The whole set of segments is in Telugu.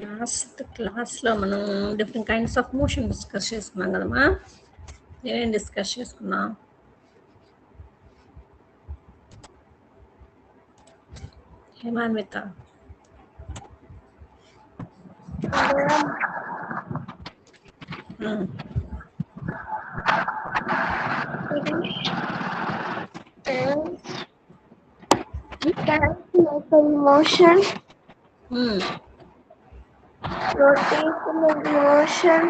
లాస్ట్ క్లాస్లో మనం different kinds of motion discuss చేసుకున్నాం కదమ్మా. ఏమేం డిస్కస్ చేసుకున్నాం? హేమాన్విత, motion, ఉమ్, rotational motion,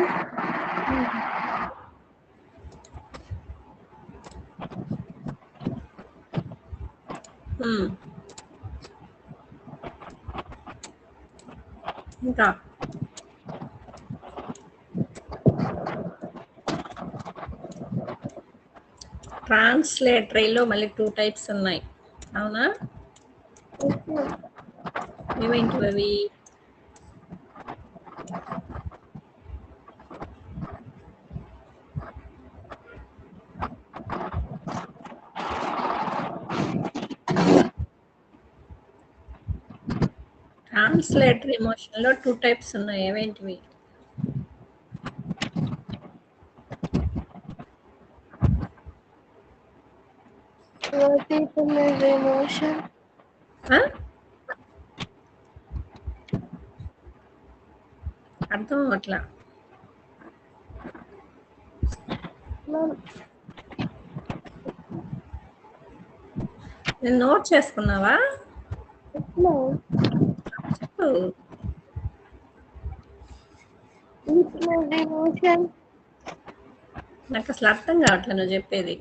ఉమ్. ఇంకా ట్రాన్స్లేటరీలో మళ్ళీ 2 టైప్స్ ఉన్నాయి, అవునా? ఏమేంటివి అవి? ట్రాన్స్లేటరీ ఎమోషన్లో 2 టైప్స్ ఉన్నాయి, ఏమేంటివి? rotational motion, ఆ? అర్థం అట్లా నేను నోట్ చేసుకున్నావా? చెప్పు. motion, నాకు అసలు అర్థం కావట్లేదు నువ్వు చెప్పేది.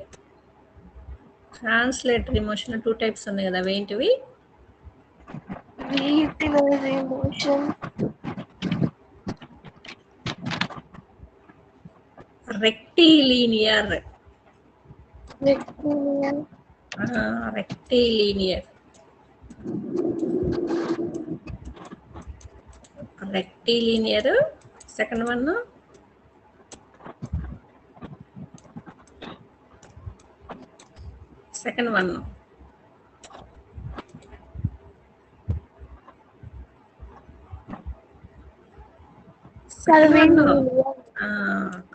ట్రాన్స్లేటరీ ఎమోషన్ 2 టైప్స్ ఉన్నాయి కదా, అవేంటివి? retinal motion, rectilinear, rectilinear, rectilinear, rectilinear. Second one second one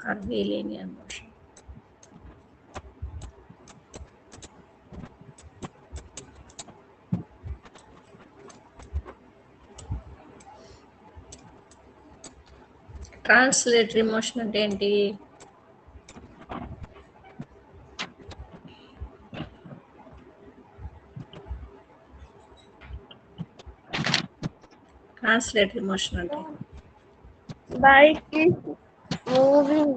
curvilinear motion. Translatory motion అంటే ఏంటి? ట్రాన్స్లేటరీ మోషన్ అంటే bike is moving,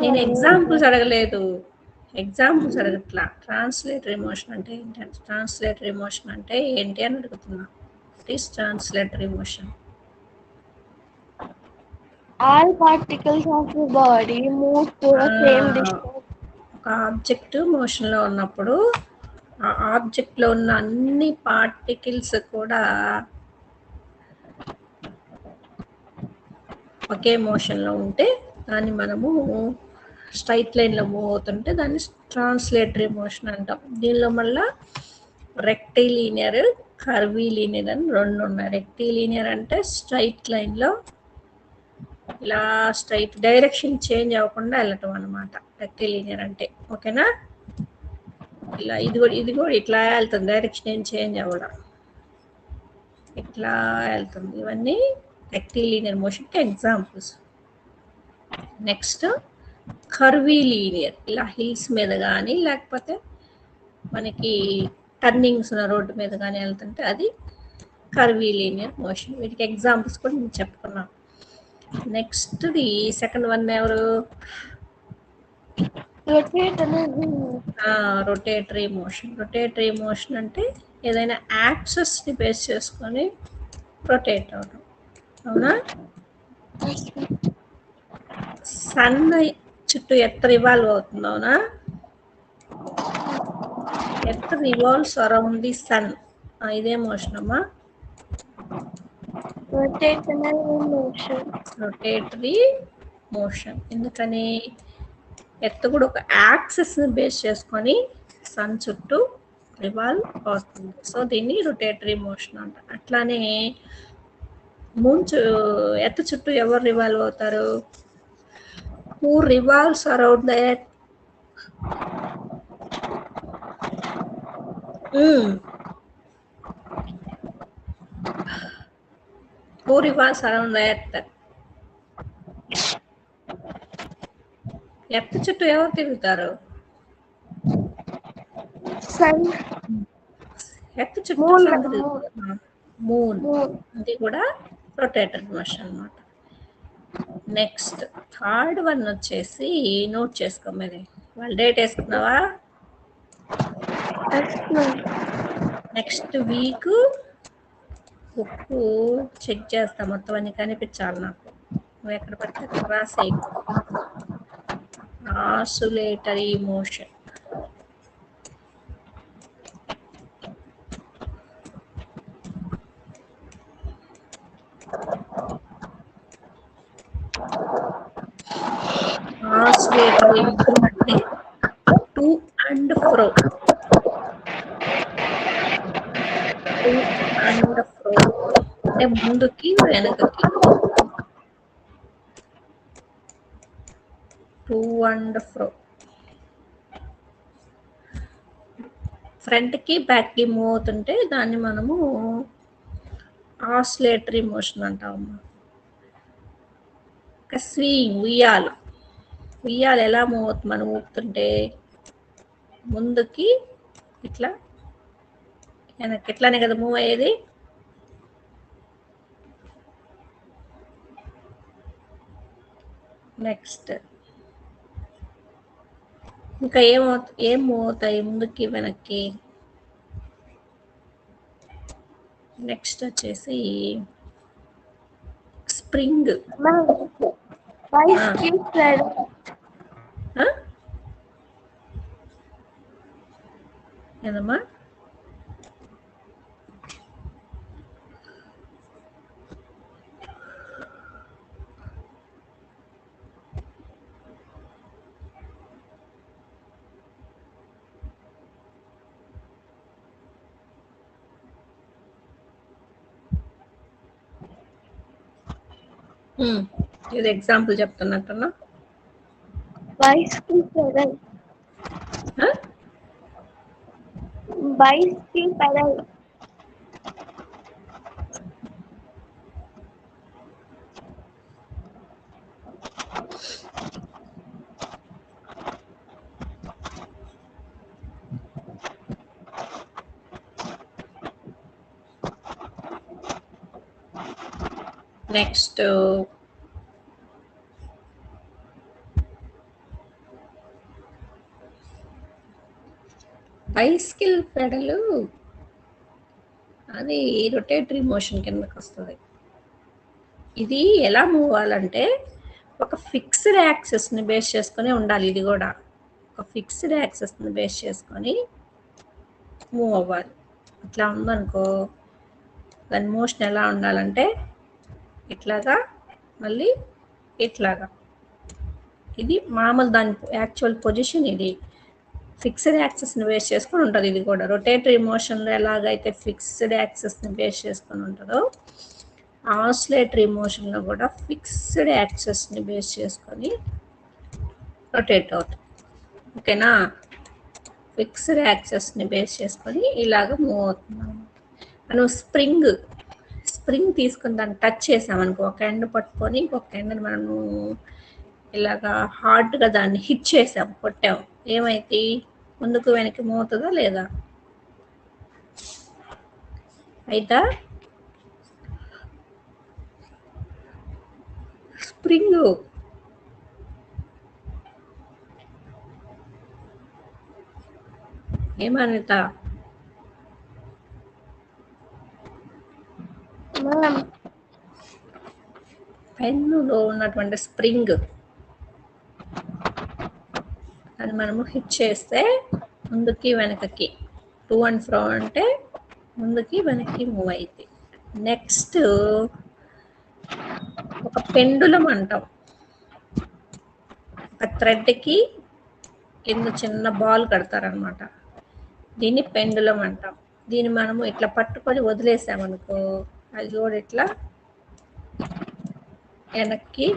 నేను ఎగ్జాంపుల్స్ అడగలేదు, ఎగ్జాంపుల్స్ అడగట్లా. ట్రాన్స్లేటరీ మోషన్ అంటే ఏంటి, ట్రాన్స్లేటరీ మోషన్ అంటే ఏంటి అని అడుగుతున్నా. It is translatory motion. all particles of the body move to the same distance. ఒక ఆబ్జెక్ట్ మోషన్లో ఉన్నప్పుడు ఆ ఆబ్జెక్ట్లో ఉన్న అన్ని పార్టికల్స్ కూడా ఒకే మోషన్లో ఉంటే దాన్ని మనము స్ట్రైట్ లైన్లో మూవ్ అవుతుంటే దాన్ని ట్రాన్స్లేటరీ మోషన్ అంటాం. దీనిలో మళ్ళీ రెక్టిలీనియర్, కర్వీలీనియర్ అని 2 ఉన్నాయి. రెక్టిలీనియర్ అంటే స్ట్రైట్ లైన్లో ఇలా స్ట్రైట్ డైరెక్షన్ చేంజ్ అవ్వకుండా వెళ్ళటం అనమాట రెక్టిలీనియర్ అంటే. ఓకేనా? ఇలా ఇది కూడా ఇట్లా వెళ్తుంది, డైరెక్షన్ ఏం చేంజ్ అవ్వడం, ఇట్లా వెళ్తుంది. ఇవన్నీ రెక్టిలీనియర్ మోషన్కి ఎగ్జాంపుల్స్. నెక్స్ట్ కర్వీలీనియర్, ఇలా హిల్స్ మీద కానీ లేకపోతే మనకి టర్నింగ్స్ ఉన్న రోడ్డు మీద కానీ వెళ్తుంటే అది కర్వీలీనియర్ మోషన్. వీటికి ఎగ్జాంపుల్స్ కూడా నేను చెప్పుకున్నాను. నెక్స్ట్ది సెకండ్ వన్ ఎవరు? Rotatory motion. రొటేటరీ మోషన్ అంటే ఏదైనా యాక్సెస్ని బేస్ చేసుకొని రొటేట్ అవడం, అవునా? సన్ చుట్టూ ఎర్త్ రివాల్వ్ అవుతుంది, అవునా? Earth revolves around the sun. ఇదే మోషన్ అమ్మా, రొటేటరీ మోషన్. ఎందుకని? ఎర్త్ కూడా ఒక యాక్సెస్ని బేస్ చేసుకొని సన్ చుట్టూ రివాల్వ్ అవుతుంది. సో దీన్ని రొటేటరీ మోషన్ అంట. అట్లానే మూన్ ఎర్త్ చుట్టూ ఎవరు రివాల్వ్ అవుతారు? Who revolves around the earth? Who revolves around the earth? Earth చుట్టూ ఎవరు తిరుగుతారు? Sun. ఎర్త్ చుట్టూ Moon. సన్ తిరుగుతుంది. మూన్. Moon. అది కూడా రొటేటెడ్ మోషన్ అన్నమాట. నెక్స్ట్ థర్డ్ వన్ వచ్చేసి నోట్ చేసుకో మరి. వాళ్ళ డేట్ వేసుకున్నావా? నెక్స్ట్ వీక్ బుక్ చెక్ చేస్తా, మొత్తం అన్ని కనిపించాలి నాకు. నువ్వు ఎక్కడ పడితే అక్కడ రాసేయకు. Oscillatory motion. ఆసులేటరీ మోషన్ అంటే to and fro. To and fro అంటే ముందుకి వెనకకి. To and fro. ఫ్రంట్ కి బ్యాక్ కి మూవ్ అవుతుంటే దాన్ని మనము ఆసిలేటరీ మోషన్ అంటాము. స్వింగ్, ఉయ్యాలు. ఉయ్యాలు ఎలా మూవ్ అవుతుంది మనం ఊపుతుంటే? ముందుకి ఇట్లా, వెనక్కి ఇట్లానే కదా మూవ్ అయ్యేది. నెక్స్ట్ ఇంకా ఏం మూవ్ అవుతాయి ముందుకి వెనక్కి? నెక్స్ట్ వచ్చేసి స్ప్రింగ్. ఏదమ్మా? ఇది ఎగ్జాంపుల్ చెప్తున్నట్టున్నా. Bicycle pedal. Bicycle pedal. Next bicycle pedal, అది రొటేటరీ మోషన్ కిందకి వస్తుంది. ఇది ఎలా మూవ్ అవ్వాలంటే ఒక ఫిక్స్డ్ యాక్సెస్ని బేస్ చేసుకొని ఉండాలి. ఇది కూడా ఒక ఫిక్స్డ్ యాక్సెస్ని బేస్ చేసుకొని మూవ్ అవ్వాలి. ఇట్లా ఉందనుకో, దాని మోషన్ ఎలా ఉండాలంటే ఇట్లాగా, మళ్ళీ ఇట్లాగా. ఇది మామూలు దాని యాక్చువల్ పొజిషన్. ఇది ఫిక్స్డ్ యాక్సెస్ని బేస్ చేసుకొని ఉంటుంది. ఇది కూడా రొటేటరీ మోషన్లో ఎలాగైతే ఫిక్స్డ్ యాక్సెస్ని బేస్ చేసుకొని ఉంటుందో, ఆసిలేటరీ మోషన్లో కూడా ఫిక్స్డ్ యాక్సెస్ని బేస్ చేసుకొని రొటేట్ అవుతుంది. ఓకేనా? ఫిక్స్డ్ యాక్సెస్ని బేస్ చేసుకొని ఇలాగ మూవ్ అవుతున్నాం. మనం స్ప్రింగ్ తీసుకుని దాన్ని టచ్ చేసామనుకో, ఒక ఎండ్ పట్టుకొని ఇంకొక ఎండ్ని మనము ఇలాగా హార్డ్గా దాన్ని హిట్ చేసాం, కొట్టాం, ఏమైతే ముందుకు వెనక్కి మూవ్ అవుతుందా లేదా? అయితే స్ప్రింగ్ ఏమనిత? పెన్నులో ఉన్నటువంటి స్ప్రింగ్ అది మనము హిట్ చేస్తే ముందుకి వెనకకి, టు అండ్ ఫ్రో అంటే ముందుకి వెనక్కి మూవ్ అయితే. నెక్స్ట్ ఒక పెండులం అంటాం. ఒక థ్రెడ్కి కింద చిన్న బాల్ కడతారనమాట. దీన్ని పెండులం అంటాం. దీన్ని మనము ఇట్లా పట్టుకొని వదిలేసామనుకో, అది కూడా ఇట్లా వెనక్కి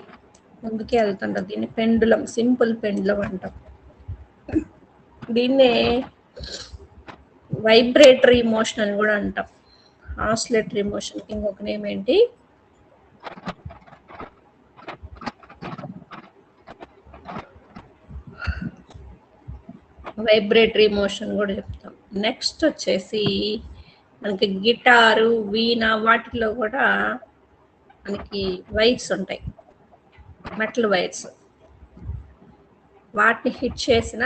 ముందుకి వెళ్తుంటాం. దీన్ని పెండులం, సింపుల్ పెండులం అంటాం. దీన్నే వైబ్రేటరీ మోషన్ అని కూడా అంటాం. ఆసిలేటరీ మోషన్కి ఇంకొక నేమ్ ఏంటి? వైబ్రేటరీ మోషన్ కూడా చెప్తాం. నెక్స్ట్ వచ్చేసి మనకి గిటారు, వీణ వాటిలో కూడా మనకి వైర్స్ ఉంటాయి, మెటల్ వైర్స్. వాటిని హిట్ చేసిన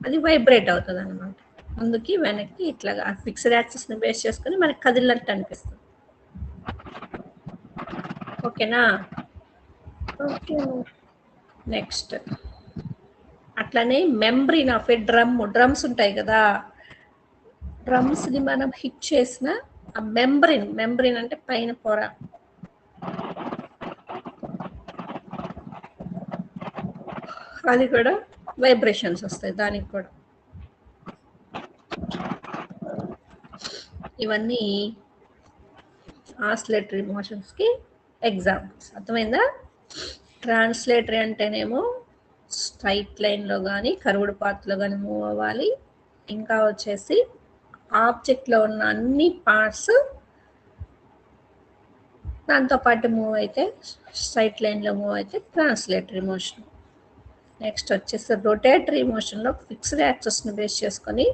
అది వైబ్రేట్ అవుతుంది అనమాట. ముందుకి వెనక్కి ఇట్లాగా ఫిక్స్డ్ యాక్సిస్ని బేస్ చేసుకొని మనకి కదిలినట్టు అనిపిస్తుంది. ఓకేనా? ఓకే. నెక్స్ట్ అట్లనే మెంబ్రీన్ ఆఫ్ ఏ డ్రమ్స్ ఉంటాయి కదా, డ్రమ్స్ని మనం హిట్ చేసిన ఆ మెంబ్రీన్ అంటే పైన పొర, అది కూడా వైబ్రేషన్స్ వస్తాయి దానికి కూడా. ఇవన్నీ ఆసిలేటరీ మోషన్స్కి ఎగ్జాంపుల్స్. అర్థమైందా? ట్రాన్స్లేటరీ అంటేనేమో స్ట్రైట్ లైన్లో కానీ కర్వ్డ్ పాత్లో కానీ మూవ్ అవ్వాలి. ఇంకా వచ్చేసి ఆబ్జెక్ట్లో ఉన్న అన్ని పార్ట్స్ దాంతోపాటు మూవ్ అయితే, స్ట్రైట్ లైన్లో మూవ్ అయితే ట్రాన్స్లేటరీ మోషన్. నెక్స్ట్ వచ్చేసి రొటేటరీ మోషన్లో ఫిక్స్డ్ యాక్సెస్ని బేస్ చేసుకొని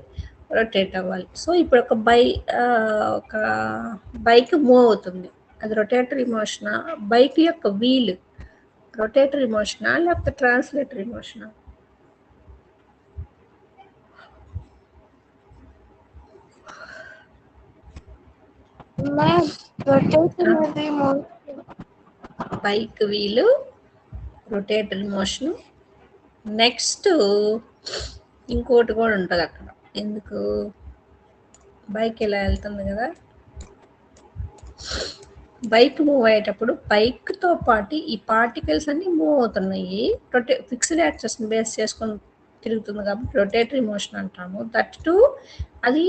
రొటేట్ అవ్వాలి. సో ఇప్పుడు ఒక బైక్ మూవ్ అవుతుంది, అది రొటేటరీ మోషనా? బైక్ యొక్క వీల్ రొటేటరీ మోషనా లేకపోతే ట్రాన్స్లేటరీ మోషనా? Rotatory motion. Bike wheel rotatory motion. Next ఇంకోటి కూడా ఉంటుంది అక్కడ. ఎందుకు? బైక్ ఇలా వెళ్తుంది కదా, బైక్ మూవ్ అయ్యేటప్పుడు బైక్తో పాటు ఈ పార్టికల్స్ అన్నీ మూవ్ అవుతున్నాయి. ఫిక్స్డ్ యాక్సెస్ని బేస్ చేసుకొని తిరుగుతుంది కాబట్టి రొటేటరీ మోషన్ అంటాము. దట్ టు అది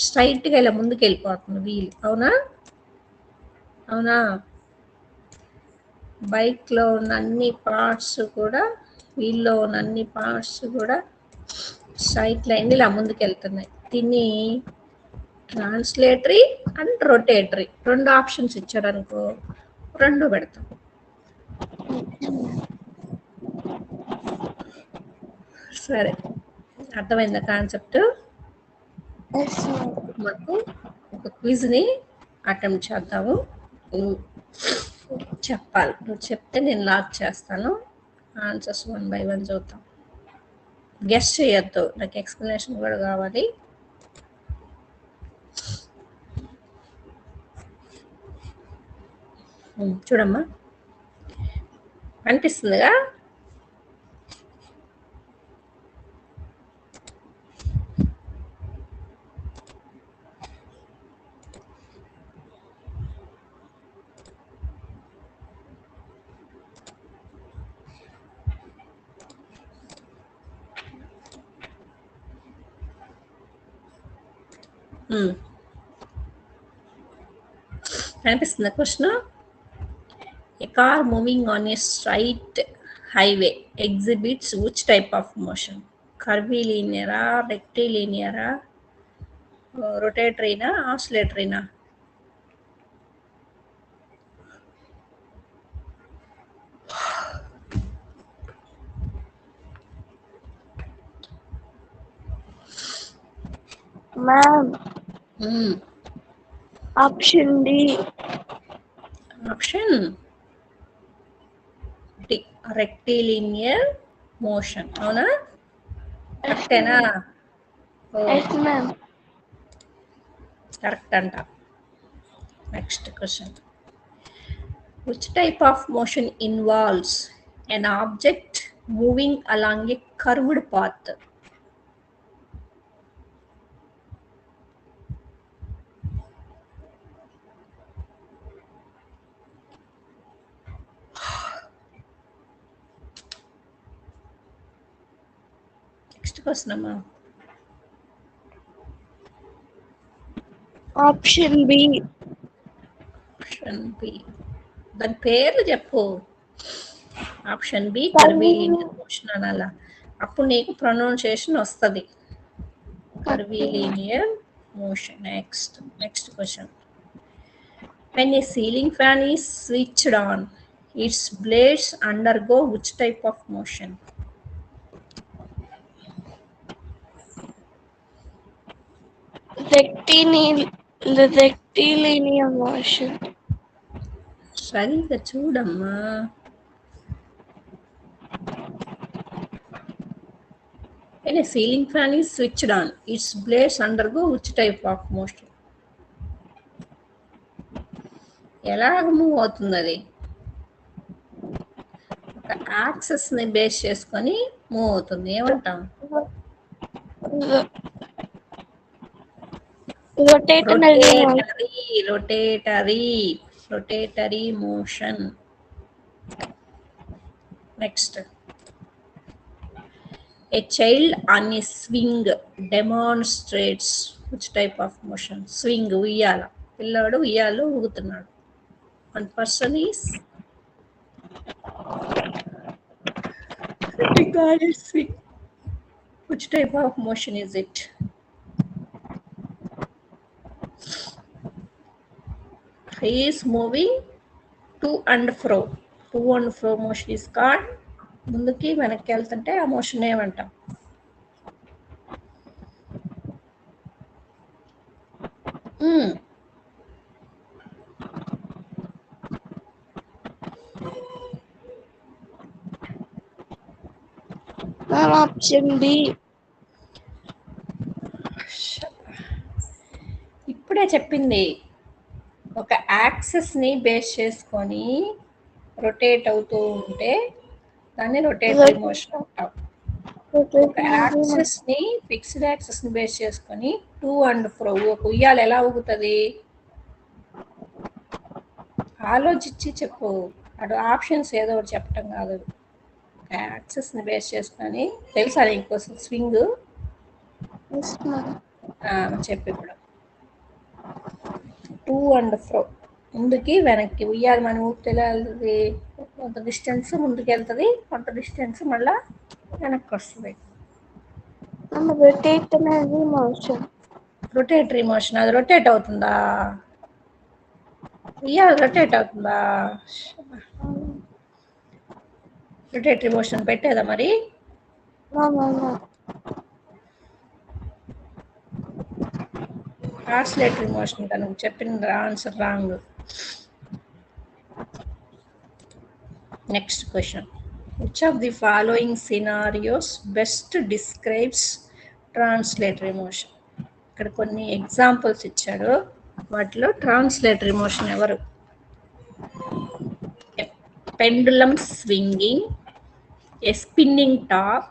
స్ట్రైట్గా ఇలా ముందుకు వెళ్ళిపోతుంది వీల్. అవునా? అవునా? బైక్లో ఉన్న అన్ని పార్ట్స్ కూడా, వీల్లో ఉన్న అన్ని పార్ట్స్ కూడా స్ట్రైట్ లైన్ ఇలా ముందుకు వెళ్తున్నాయి. దీన్ని ట్రాన్స్లేటరీ అండ్ రొటేటరీ రెండు ఆప్షన్స్ ఇచ్చారు అనుకో, రెండు పెడతాం. సరే, అర్థమైందా కాన్సెప్ట్? మాకు ఒక క్విజ్ని అటెంప్ట్ చేద్దాము. నువ్వు చెప్పాలి, నువ్వు చెప్తే నేను లాక్ చేస్తాను. ఆన్సర్స్ 1 by 1 చూద్దాం. గెస్ చేయొద్దు, నాకు ఎక్స్ప్లెనేషన్ కూడా కావాలి. చూడమ్మా, అనిపిస్తుందిగా? అనిపిస్తుందా question? A car moving on a straight highway exhibits which type of motion? Curvilinear, rectilinear, rotatory, oscillatory? Ma'am. Option D. Option D, rectilinear motion. అవునా? కరెక్టేనా? Yes, ma'am. కరెక్ట్ అంట. Next question. Which type of motion involves an object moving along a curved path? Next question, amma. Option B. Option B. దాని పేర్లు చెప్పు. ఆప్షన్ బి కర్వీలీనియర్ మోషన్ అనాలా, అప్పుడు నీకు ప్రొనౌన్సియేషన్ వస్తుంది. Curvilinear motion. Next question. When a ceiling fan is switched on, its blades undergo which type of motion? Rectilinear motion. సరిగ్గా చూడమ్మా. When a ceiling fan is switched on, its blades undergo which type of motion? ఎలాగ మూవ్ అవుతుంది అది? ఒక యాక్సెస్ ని బేస్ చేసుకొని మూవ్ అవుతుంది. ఏమంటాం? Rotatory motion. Next. A child on a swing demonstrates which type of motion? Swing, ఉయ్యాల. పిల్లాడు ఉయ్యాలో ఊగుతున్నాడు. One person is sitting on a swing. Which type of motion is it? He is moving to and fro. To and fro motion is called. ముందుకి వెనక్కి వెళ్తుంటే ఆ మోషన్ ఏమంటాం? Option B. ఇప్పుడే చెప్పింది. ఒక యాక్సెస్ ని బేస్ చేసుకొని రొటేట్ అవుతూ ఉంటే దాన్ని రొటేటరీ మోషన్ అంటాం. ఒక యాక్సెస్ ని, ఫిక్స్డ్ యాక్సెస్ ని బేస్ చేసుకొని టు అండ్ ఫ్రో. ఒక ఉయ్యాల ఎలా ఊగుతుంది? ఆలోచించి చెప్పు. అటు ఆప్షన్స్ ఏదో ఒకటి చెప్పటం కాదు. యాక్సెస్ ని బేస్ చేసుకొని. తెలుసా నీకోసం స్వింగ్? చెప్పు ఇప్పుడు. టు అండ్ ఫ్రో, ముందుకి వెనక్కి. ఉయ్యాలి మనం ఊపితే ఎలా వెళ్తుంది? కొంత డిస్టెన్స్ ముందుకు వెళ్తుంది, కొంత డిస్టెన్స్ మళ్ళా వెనక్కి వస్తుంది. Rotatory motion. అది రొటేట్ అవుతుందా? ఉయ్యాలి రొటేట్ అవుతుందా? రొటేటరీ మోషన్ పెట్టేదా మరి? ట్రాన్స్లేటరీ మోషన్ నువ్వు చెప్పిన answer wrong. Next question. Which of the following scenarios best describes translatory motion? ఇక్కడ కొన్ని ఎగ్జాంపుల్స్ ఇచ్చాడు. వాటిలో ట్రాన్స్లేటరీ మోషన్ ఎవరు? Pendulum swinging, a spinning top,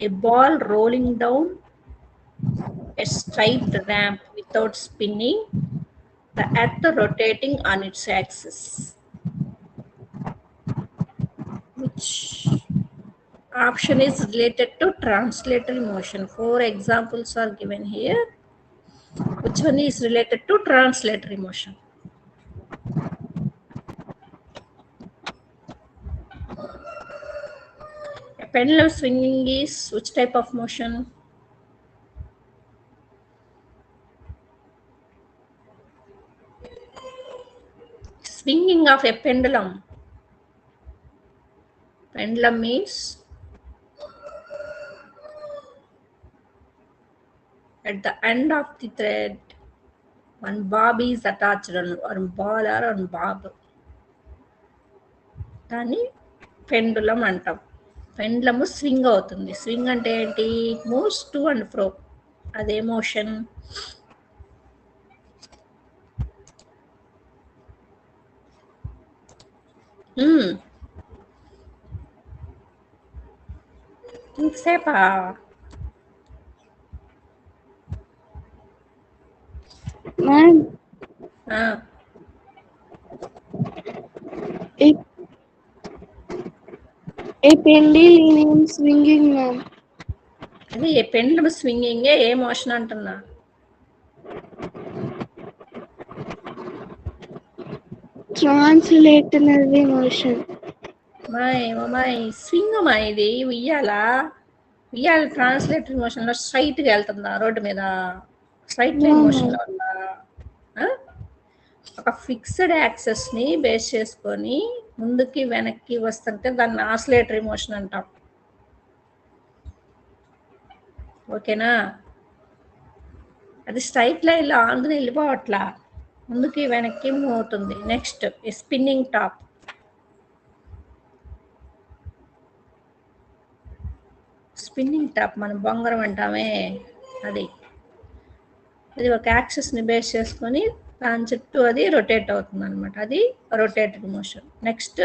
a ball rolling down a straight ramp without spinning, the earth rotating on its axis. Which option is related to translatory motion? 4 examples are given here. Which one is related to translatory motion? A pendulum swinging is which type of motion? Swinging of a pendulum. Pendulum means at the end of the thread one bob is attached on one ball or on bob. దాన్ని పెండులం అంటాం. పెండులము స్వింగ్ అవుతుంది. స్వింగ్ అంటే ఏంటి? Moves to and fro. అదే మోషన్. ఇంతసేపా? A pendulum swinging, ma'am. అది ఏ పెండులం స్వింగింగే ఏ మోషన్ అంటున్నా? translational motion. మై స్వింగ్ మా ఇది ఉయ్యాల ట్రాన్స్లేటరీ మోషన్ లో స్ట్రైట్ గా వెళ్తుందా రోడ్డు మీద? స్ట్రైట్ లైన్ మోషన్ లో ఉందా? ఒక ఫిక్స్డ్ యాక్సెస్ ని బేస్ చేసుకొని ముందుకి వెనక్కి వస్తుంటే దాన్ని ఆసిలేటరీ మోషన్ అంటాం. ఓకేనా? అది స్ట్రైట్ లైన్ లో ఆంధ్ర వెళ్ళిపోవట్లా, ముందుకి వెనక్కి మూవ్ అవుతుంది. Next spinning top. Spinning top మనం బొంగరం అంటామే, అది ఒక యాక్సెస్ ని బేస్ చేసుకొని దాని చుట్టూ అది రొటేట్ అవుతుంది అనమాట. అది rotatory motion. Next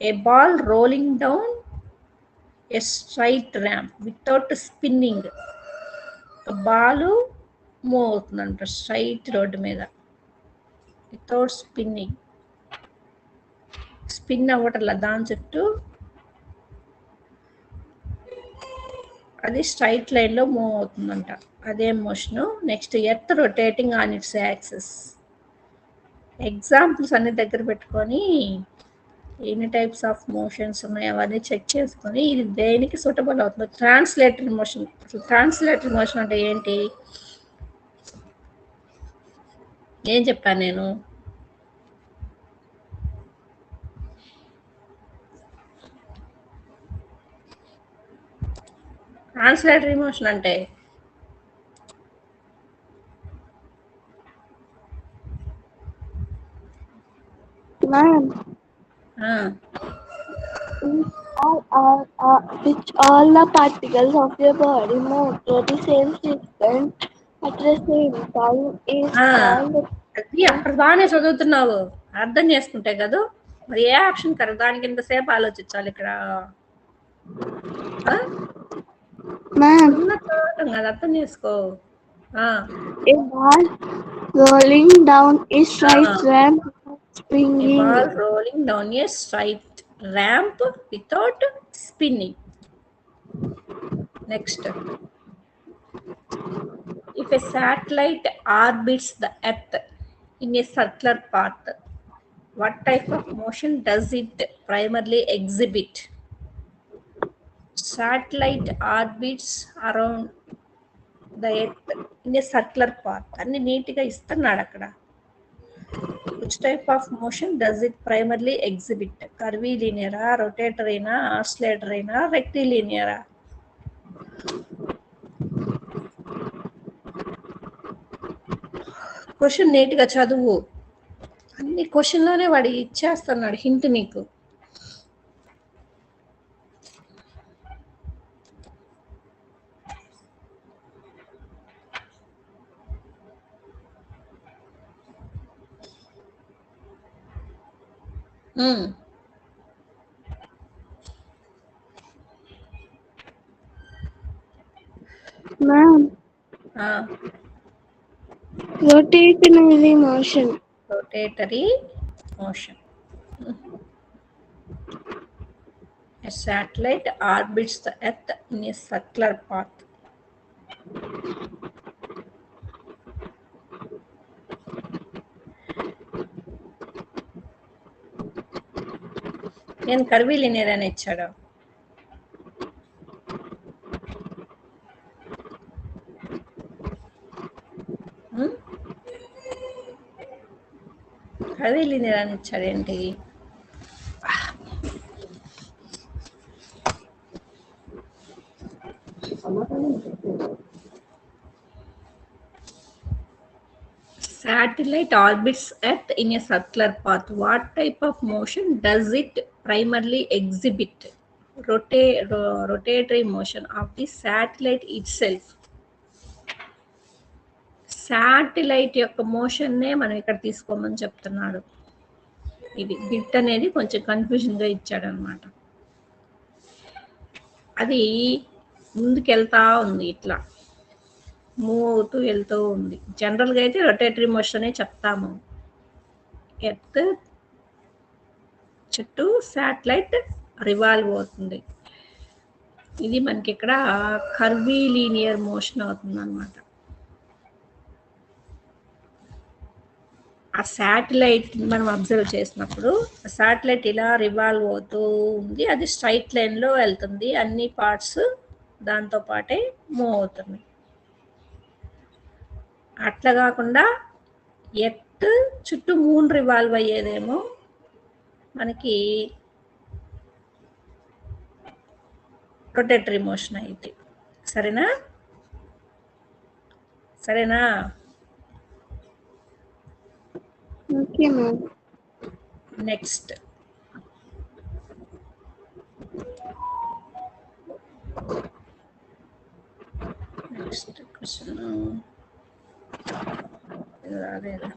A ball rolling down a straight ramp without spinning. Balu move అవుతుందంట స్ట్రైట్ రోడ్డు మీద వితౌట్ స్పిన్నింగ్. స్పిన్ అవ్వటంలా, దాని చుట్టూ అది స్ట్రైట్ లైన్ లో మూవ్ అవుతుందంట, అదే motion. Next earth rotating on it's axis. Examples అన్ని దగ్గర పెట్టుకొని ఎన్ని టైప్స్ ఆఫ్ మోషన్స్ ఉన్నాయి అవన్నీ చెక్ చేసుకొని ఇది దేనికి సూటబుల్ అవుతుంది. Translatory motion. ట్రాన్స్లేటరీ మోషన్ అంటే ఏంటి? ఏం చెప్పాను నేను? ట్రాన్స్లేటరీ మోషన్ అంటే Ma'am, which all the particles of your body move through the same distance at the same time is called. అది అక్కడ బాగానే చదువుతున్నావు, అర్థం చేసుకుంటే కదా. మరి ఏ ఆప్షన్ కరెక్ట్? దానికి ఇంతసేపు ఆలోచించాలి ఇక్కడ. Ma'am, అది అర్థం చేసుకో. a ball rolling down a straight ramp spinning. A ball rolling down a straight ramp without spinning. Next, if a satellite orbits the Earth in a circular path, what type of motion does it primarily exhibit? Satellite orbits around the Earth in a circular path. అన్ని నీట్గా ఇస్తున్నాడు అక్కడ. Which type of motion does it primarily exhibit? Curvilinear, rotatory, oscillatory, rectilinear? Question నీట్గా చదువు. అన్ని క్వశ్చన్లోనే వాడు ఇచ్చేస్తున్నాడు హింట్ నీకు. Ma'am, rotatory motion. Rotatory motion. A satellite orbits the Earth in a circular path. నేను కర్వీలినియర్ అని ఇచ్చాడు. కర్వీలినియర్ అని ఇచ్చాడు ఏంటి? Satellite orbits Earth in a circular path. What type of motion does it primarily exhibit? Rotatory motion of the satellite itself. Satellite యొక్క మోషన్నే మనం ఇక్కడ తీసుకోమని చెప్తున్నాడు. ఇది బిట్ అనేది కొంచెం కన్ఫ్యూజన్గా ఇచ్చాడు అనమాట. అది ముందుకెళ్తా ఉంది, ఇట్లా మూవ్ అవుతూ వెళ్తూ ఉంది. జనరల్గా అయితే రొటేటరీ మోషన్ చెప్తాము. ఎర్త్ చుట్టూ శాటిలైట్ రివాల్వ్ అవుతుంది. ఇది మనకి ఇక్కడ కర్వీలీనియర్ మోషన్ అవుతుంది అనమాట. ఆ శాటిలైట్ మనం అబ్జర్వ్ చేసినప్పుడు శాటిలైట్ ఇలా రివాల్వ్ అవుతూ ఉంది, అది స్ట్రైట్ లైన్లో వెళ్తుంది, అన్ని పార్ట్స్ దాంతో పాటే మూవ్ అవుతుంది. అట్లా కాకుండా ఎర్త్ చుట్టూ మూన్ రివాల్వ్ అయ్యేదేమో మనకి రొటేటరీ మోషన్ అయితే. సరేనా? సరేనా? Okay ma'am. నెక్స్ట్ క్వశ్చన్ రాలేదు,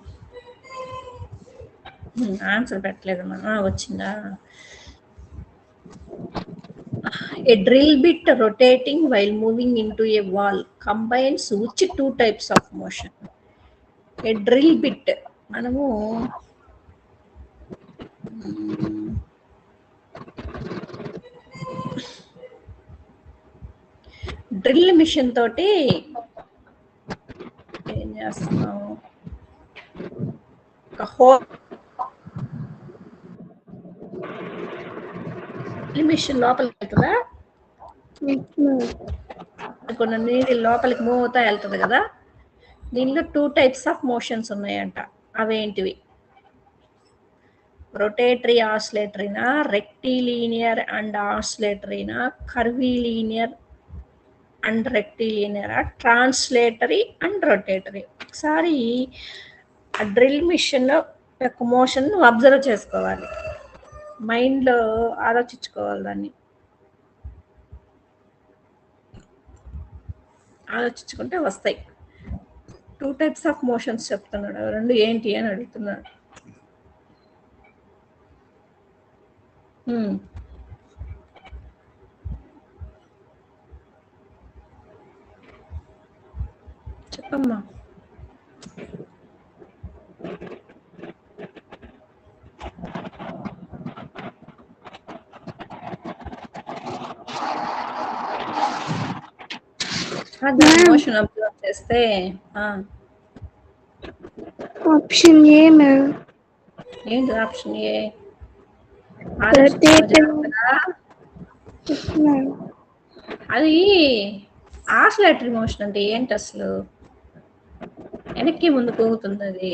ఆన్సర్ పెట్టలేదు మనం. వచ్చిందా? A drill bit rotating while moving into a wall combines which two types of motion? A drill bit, మనము డ్రిల్ మిషన్ తోటి ఏం చేస్తున్నాము, ఒక హోల్ మిషన్ లోపలికి వెళ్తుందా, కొన్ని నీళ్ళు లోపలికి మూవ్ అవుతా వెళ్తుంది కదా, దీనిలో 2 types ఆఫ్ మోషన్స్ ఉన్నాయంట. అవేంటివి? రొటేటరీ ఆసిలేటరీనా, రెక్టిలీనియర్ అండ్ ఆసిలేటరీనా, కర్వీలీనియర్ అండ్ రెక్టిలీనియరా, ట్రాన్స్లేటరీ అండ్ రొటేటరీ? ఒకసారి ఆ డ్రిల్ మిషన్ యొక్క మోషన్ అబ్జర్వ్ చేసుకోవాలి, మైండ్లో ఆలోచించుకోవాలి, దాన్ని ఆలోచించుకుంటే వస్తాయి. 2 types ఆఫ్ మోషన్స్ చెప్తున్నాడు, రెండు ఏంటి అని అడుగుతున్నాడు. చెప్పమ్మా. మోషన్ అబ్జర్వ్ చేస్తే ఆప్షన్ ఏ మ్యామ్. ఏంటి ఆప్షన్ ఏ? అది ఆసిలేటరీ మోషన్ అంటే ఏంటి అసలు? వెనక్కి ముందుకు ఊగుతుంది, అది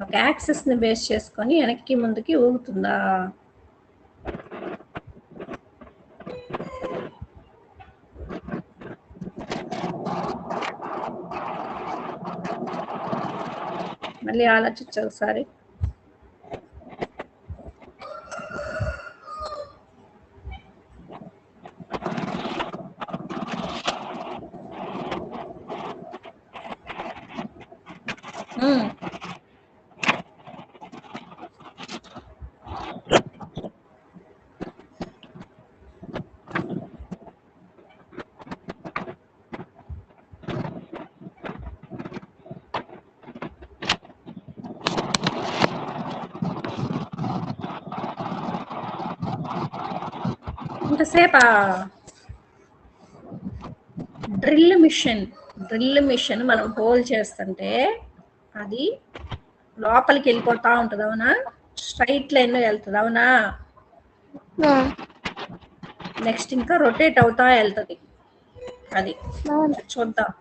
ఒక యాక్సిస్ ని బేస్ చేసుకొని వెనక్కి ముందుకి ఊగుతుందా? మళ్ళీ ఆలోచించు ఒకసారి. ఇంతసేపా డ్రిల్ మిషన్ మనం హోల్ చేస్తుంటే అది లోపలికి వెళ్ళిపోతా ఉంటుంది, అవునా? స్ట్రైట్ లైన్లో వెళ్తుంది, అవునా? నెక్స్ట్ ఇంకా రొటేట్ అవుతా వెళ్తుంది, అది చూద్దాం.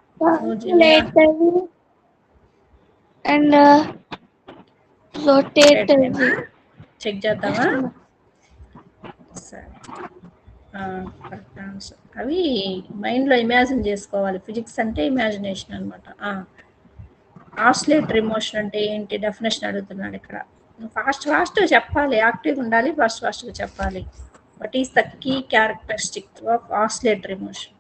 అండ్ రొటేటరీ చెక్ చేద్దామా? సరే, కరెక్ట్ ఆన్సర్. అవి మైండ్లో ఇమాజిన్ చేసుకోవాలి, ఫిజిక్స్ అంటే ఇమాజినేషన్ అనమాట. ఆసిలేటరీ మోషన్ అంటే ఏంటి డెఫినేషన్ అడుగుతున్నాడు ఇక్కడ. ఫాస్ట్ చెప్పాలి, యాక్టివ్గా ఉండాలి, ఫాస్ట్గా చెప్పాలి. What is the key characteristic of oscillatory motion?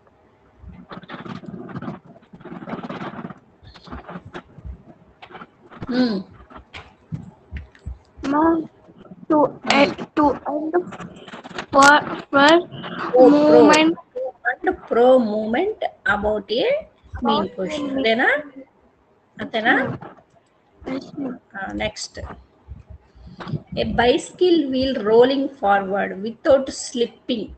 Fro movement about a mean position, అదేనా? అంతేనా? Next, a bicycle wheel rolling forward without slipping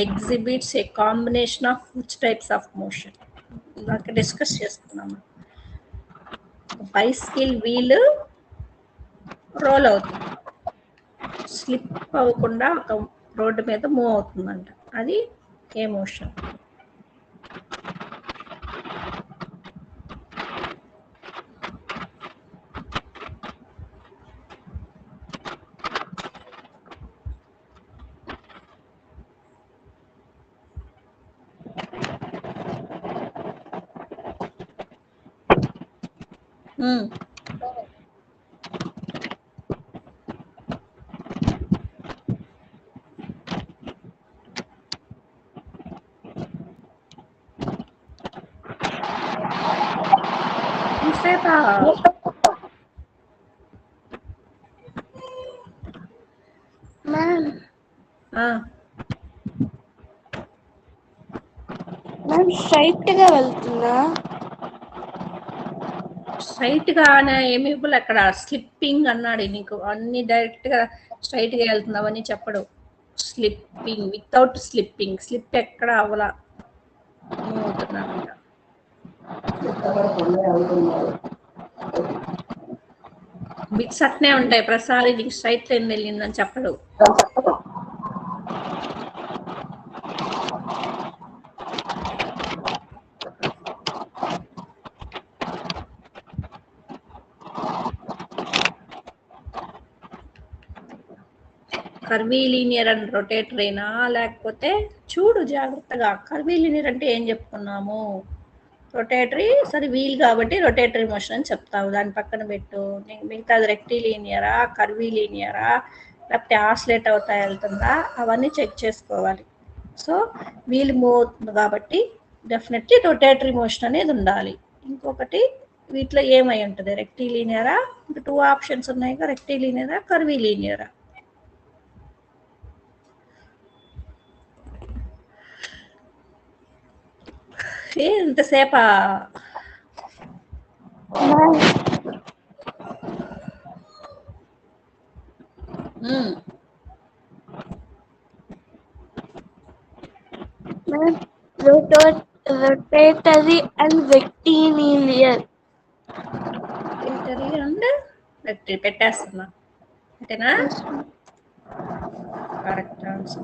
exhibits a combination of which types of motion? ఇందాక డిస్కస్ చేసుకున్నాము. బైసికిల్ వీల్ రోల్ అవుతుంది, స్లిప్ అవ్వకుండా ఒక రోడ్డు మీద మూవ్ అవుతుందంట. అది ఏ మోషన్? ఇంతసేపా? మ్యామ్ ఆ, మ్యామ్ స్ట్రైట్ గా వెళ్తుందా? స్ట్రైట్ గా ఏమి ఇవ్వలే అక్కడ, స్లిప్పింగ్ అన్నాడు. నీకు అన్ని డైరెక్ట్ గా స్ట్రైట్ గా వెళ్తున్నావని చెప్పడు. స్లిప్పింగ్, వితౌట్ స్లిప్పింగ్, స్లిప్ ఎక్కడ అవ్వలా, మూవ్ అవుతున్నానంట. బిట్స్ అట్నే ఉంటాయి, ప్రసారి నీకు స్ట్రైట్ లైన్ వెళ్ళిందని చెప్పడు. కర్వీలీనియర్ అండ్ రొటేటరీనా, లేకపోతే చూడు జాగ్రత్తగా. కర్వీలీనియర్ అంటే ఏం చెప్పుకున్నాము? రొటేటరీ, సరే వీల్ కాబట్టి రొటేటరీ మోషన్ అని చెప్తావు, దాని పక్కన పెట్టు. మిగతాది రెక్టిలీనియరా, కర్వీలీనియరా, లేకపోతే ఆసిలేట్ అవుతా వెళ్తుందా, అవన్నీ చెక్ చేసుకోవాలి. సో వీల్ మూవ్ అవుతుంది కాబట్టి డెఫినెట్లీ రొటేటరీ మోషన్ అనేది ఉండాలి. ఇంకొకటి వీటిలో ఏమై ఉంటుంది? రెక్టిలీనియరా, ఇంకా 2 ఆప్షన్స్ ఉన్నాయి కదా, రెక్టిలీనియరా, కర్వీలీనియరా. ఇంతసేపా? Ma'am rotatory and rectilinear. Rotatory and రెక్టి పెట్టేస్తున్నా, అంతేనా? Correct answer.